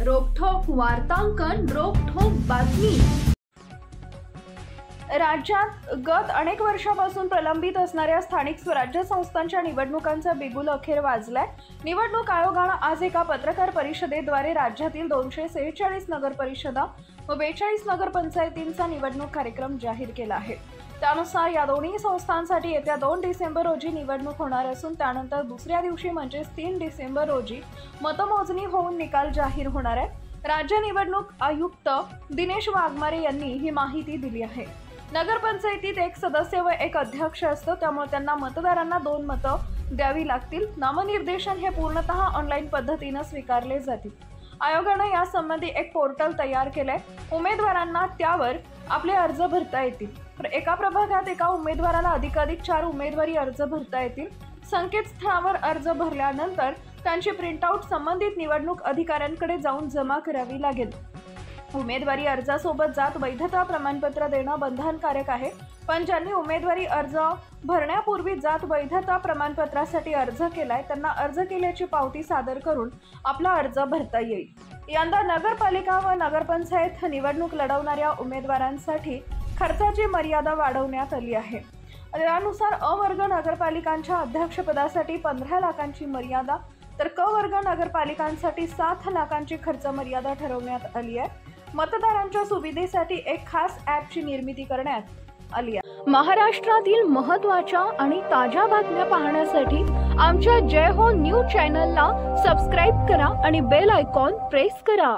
रोखठोक वार्तांकन, रोखठोक बातमी। राज्यात गत अनेक वर्षांपासून प्रलंबित असणाऱ्या स्थानिक स्वराज्य संस्थांच्या निवडणुकांचा बिगुल अखेर वाजलाय। निवडणूक आयोगाने आज एका पत्रकार परिषदेद्वारे राज्यातील 246 नगर परिषदा व 42 नगर पंचायतींचा निवडणूक कार्यक्रम जाहीर केला आहे। त्यानुसार या दोन्ही संस्थांसाठी येत्या 2 डिसेंबर रोजी निवडणूक होणार असून त्यानंतर दुसऱ्या दिवशी म्हणजे 3 डिसेंबर रोजी मतमोजणी होऊन निकाल जाहीर होणार आहे। राज्य निवडणूक आयुक्त दिनेश वाघमारे यांनी ही माहिती दिली आहे। नगरपंचायतीत एक सदस्य व एक अध्यक्ष असतो, त्यामुळे त्यांना मतदारांना 2 मतं द्यावी लागतील। नामनिर्देशन हे पूर्णतः ऑनलाईन पद्धतीने स्वीकारले जातील। आयोगाने यासंबंधी एक पोर्टल तयार केले। उमेदवारांना त्यावर आपले अर्ज भरता येतील। एका प्रभागात एका उमेदवाराला अधिकाधिक 4 उमेदवारी अर्ज भरता येतील। संकेतस्थळावर अर्ज भरल्यानंतर त्यांची प्रिंटआउट संबंधित निवडणूक अधिकाऱ्यांकडे जाऊन जमा करावी लागेल। उमेदवारी अर्जासोबत जात वैधता प्रमाणपत्र देणं बंधनकारक आहे, पण ज्यांनी उमेदवारी अर्ज भरण्यापूर्वी जात वैधता प्रमाणपत्रासाठी अर्ज केलाय त्यांना अर्ज केल्याची पावती सादर करून आपला अर्ज भरता येईल। यंदा नगरपालिका व नगरपंचायत निवडणूक लढवणाऱ्या उमेदवारांसाठी खर्चाची मर्यादा वाढवण्यात आली आहे। त्यानुसार अ वर्ग नगरपालिकांच्या अध्यक्षपदासाठी 15 लाखांची मर्यादा तर क वर्ग नगरपालिकांसाठी 7 लाखांची खर्च मर्यादा ठरवण्यात आली आहे। मतदारांच्या सुविधेसाठी एक खास ॲपची निर्मिती करण्यात आली आहे। महाराष्ट्रातील महत्त्वाच्या आणि ताज्या बातम्या पाहण्यासाठी आमच्या जय हो न्यूज चॅनलला सबस्क्राइब करा आणि बेल आयकॉन प्रेस करा।